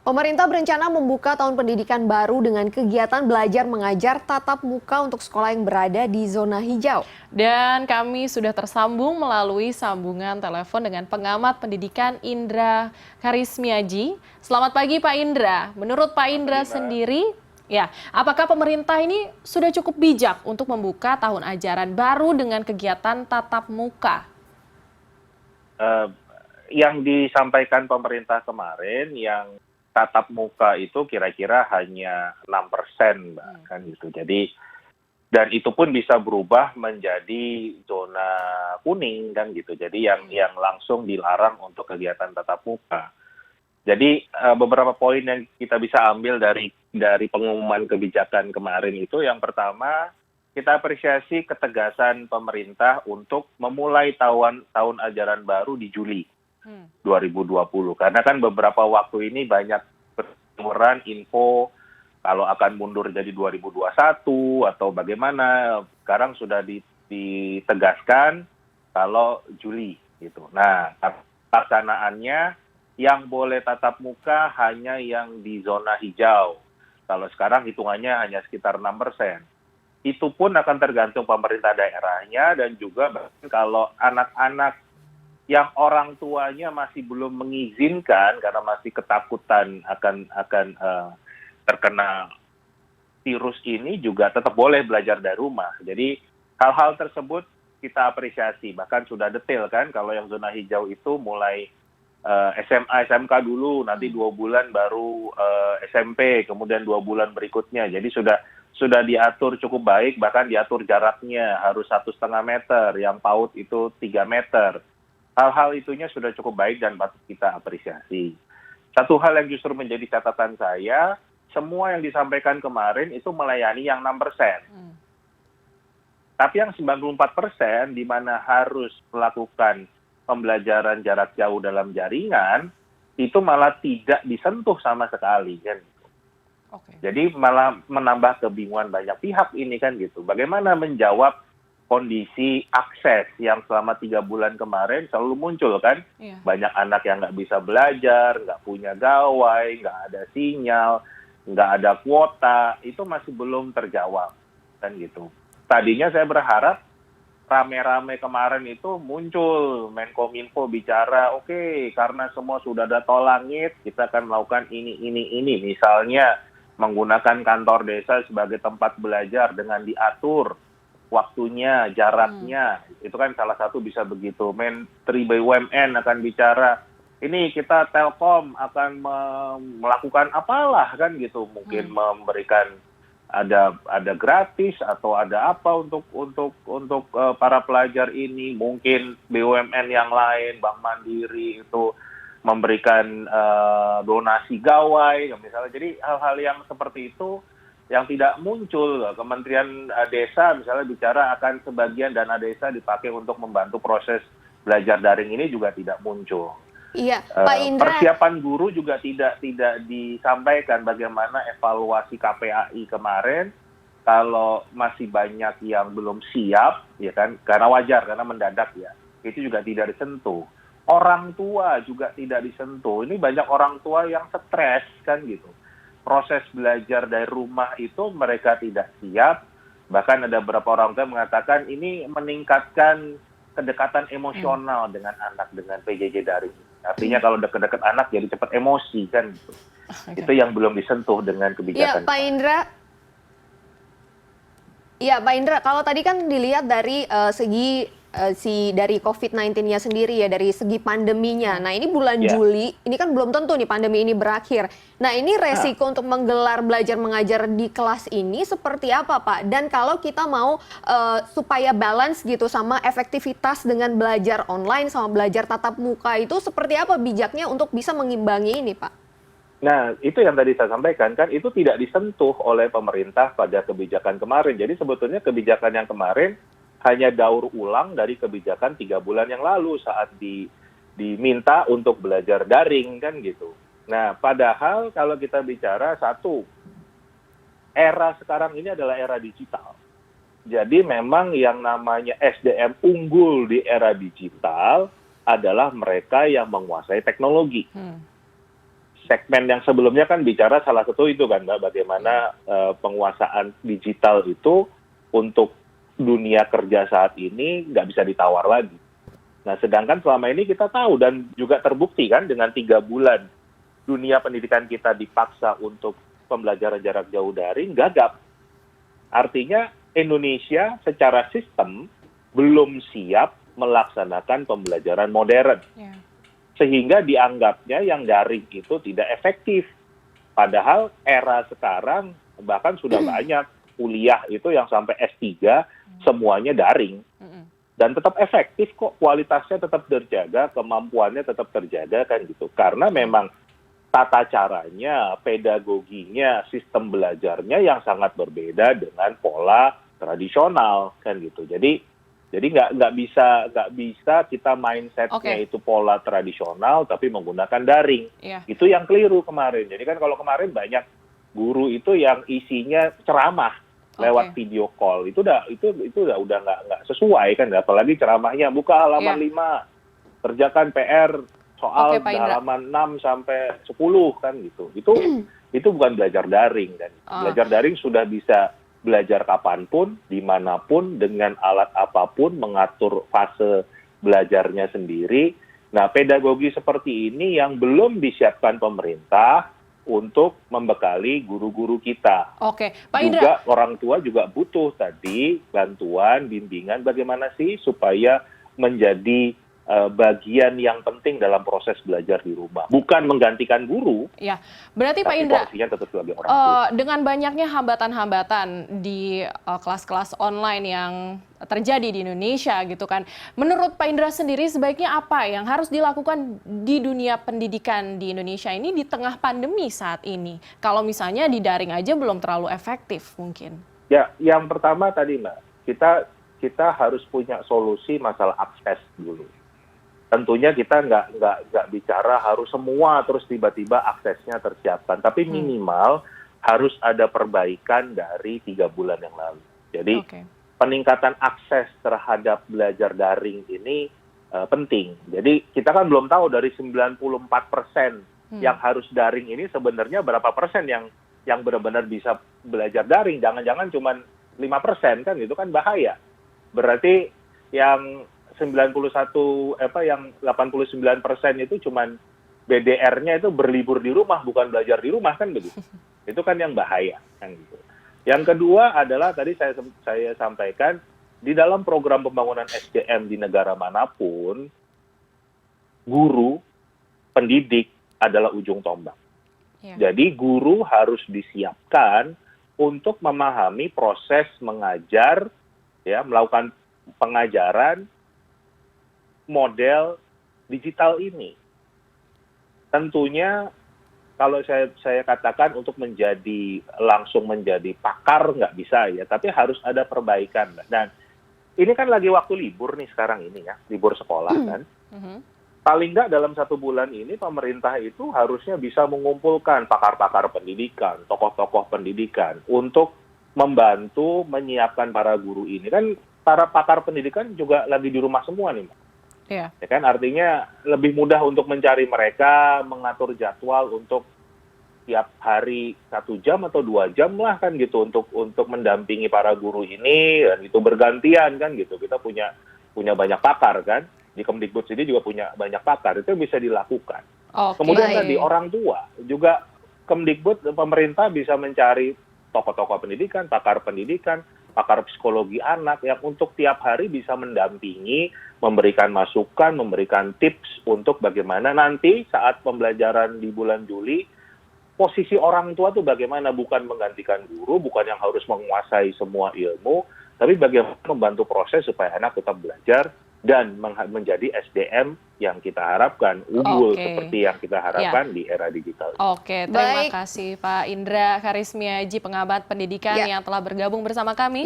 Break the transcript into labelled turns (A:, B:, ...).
A: Pemerintah berencana membuka tahun pendidikan baru dengan kegiatan belajar mengajar tatap muka untuk sekolah yang berada di zona hijau.
B: Dan kami sudah tersambung melalui sambungan telepon dengan pengamat pendidikan Indra Karismiaji. Selamat pagi Pak Indra. Menurut Pak
C: Selamat
B: Indra
C: pagi, Mbak.
B: sendiri, apakah pemerintah ini sudah cukup bijak untuk membuka tahun ajaran baru dengan kegiatan tatap muka?
C: Eh, yang disampaikan pemerintah kemarin, yang tatap muka itu kira-kira hanya 6%, Mbak, kan gitu. Jadi, dan itu pun bisa berubah menjadi zona kuning, kan gitu. Jadi yang langsung dilarang untuk kegiatan tatap muka. Jadi beberapa poin yang kita bisa ambil dari pengumuman kebijakan kemarin itu, yang pertama, kita apresiasi ketegasan pemerintah untuk memulai tahun ajaran baru di Juli 2020. Karena kan beberapa waktu ini banyak bertemuran info kalau akan mundur jadi 2021 atau bagaimana. Sekarang sudah ditegaskan kalau Juli gitu. Nah, pelaksanaannya yang boleh tatap muka hanya yang di zona hijau. Kalau sekarang hitungannya hanya sekitar 6%. Itu pun akan tergantung pemerintah daerahnya, dan juga bahkan kalau anak-anak yang orang tuanya masih belum mengizinkan karena masih ketakutan akan terkena virus ini, juga tetap boleh belajar dari rumah. Jadi hal-hal tersebut kita apresiasi. Bahkan sudah detail kan, kalau yang zona hijau itu mulai SMA, SMK dulu, nanti 2 bulan baru SMP, kemudian 2 bulan berikutnya. Jadi sudah diatur cukup baik, bahkan diatur jaraknya harus 1,5 meter, yang PAUD itu 3 meter. Hal-hal itunya sudah cukup baik dan patut kita apresiasi. Satu hal yang justru menjadi catatan saya, semua yang disampaikan kemarin itu melayani yang 6%. Tapi yang 94%, di mana harus melakukan pembelajaran jarak jauh dalam jaringan, itu malah tidak disentuh sama sekali, kan. Jadi malah menambah kebingungan banyak pihak ini, kan gitu. Bagaimana menjawab kondisi akses yang selama 3 bulan kemarin selalu muncul, kan. Banyak anak yang nggak bisa belajar, nggak punya gawai, nggak ada sinyal, nggak ada kuota, itu masih belum terjawab, kan gitu. Tadinya saya berharap rame-rame kemarin itu muncul Menkominfo bicara, oke, karena semua sudah ada tol langit, kita akan melakukan ini. Misalnya menggunakan kantor desa sebagai tempat belajar dengan diatur waktunya, jaraknya. Itu kan salah satu bisa begitu. Menteri BUMN akan bicara, ini kita Telkom akan melakukan apalah, kan gitu. Mungkin memberikan ada gratis atau ada apa untuk para pelajar ini. Mungkin BUMN yang lain, Bank Mandiri itu memberikan donasi gawai misalnya. Jadi hal-hal yang seperti itu yang tidak muncul. Kementerian Desa misalnya bicara akan sebagian dana desa dipakai untuk membantu proses belajar daring ini, juga tidak muncul.
A: Iya, Pak Indra.
C: Persiapan guru juga tidak disampaikan bagaimana evaluasi KPAI kemarin, kalau masih banyak yang belum siap, ya kan, karena wajar, karena mendadak ya, itu juga tidak disentuh. Orang tua juga tidak disentuh. Ini banyak orang tua yang stres, kan gitu. Proses belajar dari rumah itu mereka tidak siap, bahkan ada beberapa orang tua mengatakan ini meningkatkan kedekatan emosional dengan anak dengan PJJ daring. Artinya kalau dekat-dekat anak jadi cepat emosi, kan gitu. Itu yang belum disentuh dengan kebijakan.
A: Iya, Pak Indra, kalau tadi kan dilihat dari segi dari COVID-19-nya sendiri ya, dari segi pandeminya. Nah, ini bulan Juli, ini kan belum tentu nih pandemi ini berakhir. Nah, ini resiko untuk menggelar belajar mengajar di kelas ini seperti apa, Pak? Dan kalau kita mau supaya balance gitu sama efektivitas dengan belajar online sama belajar tatap muka, itu seperti apa bijaknya untuk bisa mengimbangi ini, Pak?
C: Nah, itu yang tadi saya sampaikan, kan itu tidak disentuh oleh pemerintah pada kebijakan kemarin. Jadi sebetulnya kebijakan yang kemarin hanya daur ulang dari kebijakan 3 bulan yang lalu saat diminta untuk belajar daring, kan gitu. Nah, padahal kalau kita bicara satu, era sekarang ini adalah era digital. Jadi memang yang namanya SDM unggul di era digital adalah mereka yang menguasai teknologi. segmen yang sebelumnya kan bicara salah satu itu kan Mbak, bagaimana penguasaan digital itu untuk dunia kerja saat ini nggak bisa ditawar lagi. Nah, sedangkan selama ini kita tahu dan juga terbukti kan dengan 3 bulan dunia pendidikan kita dipaksa untuk pembelajaran jarak jauh daring, gagap. Artinya Indonesia secara sistem belum siap melaksanakan pembelajaran modern.
B: Ya.
C: Sehingga dianggapnya yang daring itu tidak efektif. Padahal era sekarang bahkan sudah banyak kuliah itu yang sampai S3 semuanya daring. Dan tetap efektif kok, kualitasnya tetap terjaga, kemampuannya tetap terjaga kan gitu. Karena memang tata caranya, pedagoginya, sistem belajarnya yang sangat berbeda dengan pola tradisional kan gitu. Jadi nggak bisa kita mindsetnya itu pola tradisional tapi menggunakan daring. Itu yang keliru kemarin. Jadi kan kalau kemarin banyak guru itu yang isinya ceramah lewat video call, itu udah nggak sesuai kan, apalagi ceramahnya buka halaman 5, kerjakan PR soal halaman 6 sampai 10 kan gitu. Itu bukan belajar daring kan. Belajar daring sudah bisa belajar kapanpun, dimanapun, dengan alat apapun, mengatur fase belajarnya sendiri. Nah, pedagogi seperti ini yang belum disiapkan pemerintah untuk membekali guru-guru kita.
B: Oke, Pak Indra.
C: Juga orang tua juga butuh tadi bantuan, bimbingan bagaimana sih supaya menjadi bagian yang penting dalam proses belajar di rumah. Bukan menggantikan guru.
B: Ya, berarti Pak
C: tapi
B: Indra,
C: porsinya tetap sebagai orang tua.
B: dengan banyaknya hambatan-hambatan di kelas-kelas online yang terjadi di Indonesia gitu kan, menurut Pak Indra sendiri sebaiknya apa yang harus dilakukan di dunia pendidikan di Indonesia ini di tengah pandemi saat ini? Kalau misalnya di daring aja belum terlalu efektif mungkin.
C: Ya, yang pertama tadi Mbak, kita harus punya solusi masalah akses dulu. Tentunya kita nggak bicara harus semua terus tiba-tiba aksesnya tersiapkan, tapi minimal harus ada perbaikan dari 3 bulan yang lalu. Jadi peningkatan akses terhadap belajar daring ini penting. Jadi kita kan belum tahu dari 94% yang harus daring ini sebenarnya berapa persen yang benar-benar bisa belajar daring. Jangan-jangan cuma 5% kan, itu kan bahaya. Berarti yang 89% itu cuman BDR-nya itu berlibur di rumah, bukan belajar di rumah kan begitu. Itu kan yang bahaya kan gitu. Yang kedua adalah tadi saya sampaikan di dalam program pembangunan SDM di negara manapun, guru, pendidik adalah ujung tombak. Jadi guru harus disiapkan untuk memahami proses mengajar, ya, melakukan pengajaran model digital ini. Tentunya kalau saya katakan untuk langsung menjadi pakar nggak bisa ya, tapi harus ada perbaikan. Dan ini kan lagi waktu libur nih sekarang ini ya, libur sekolah kan. Paling nggak dalam 1 bulan ini pemerintah itu harusnya bisa mengumpulkan pakar-pakar pendidikan, tokoh-tokoh pendidikan untuk membantu menyiapkan para guru ini. Kan para pakar pendidikan juga lagi di rumah semua nih, Mbak. Ya kan, artinya lebih mudah untuk mencari mereka, mengatur jadwal untuk tiap hari 1 jam atau 2 jam lah kan gitu untuk mendampingi para guru ini, dan itu bergantian kan gitu. Kita punya banyak pakar kan, di Kemdikbud sini juga punya banyak pakar, itu bisa dilakukan. Kemudian tadi orang tua juga, Kemdikbud, pemerintah bisa mencari tokoh-tokoh pendidikan, pakar psikologi anak yang untuk tiap hari bisa mendampingi, memberikan masukan, memberikan tips untuk bagaimana nanti saat pembelajaran di bulan Juli, posisi orang tua itu bagaimana, bukan menggantikan guru, bukan yang harus menguasai semua ilmu, tapi bagaimana membantu proses supaya anak tetap belajar dan menjadi SDM yang kita harapkan, unggul seperti yang kita harapkan di era digital.
B: Oke, terima kasih Pak Indra Karismiaji, pengamat pendidikan yang telah bergabung bersama kami.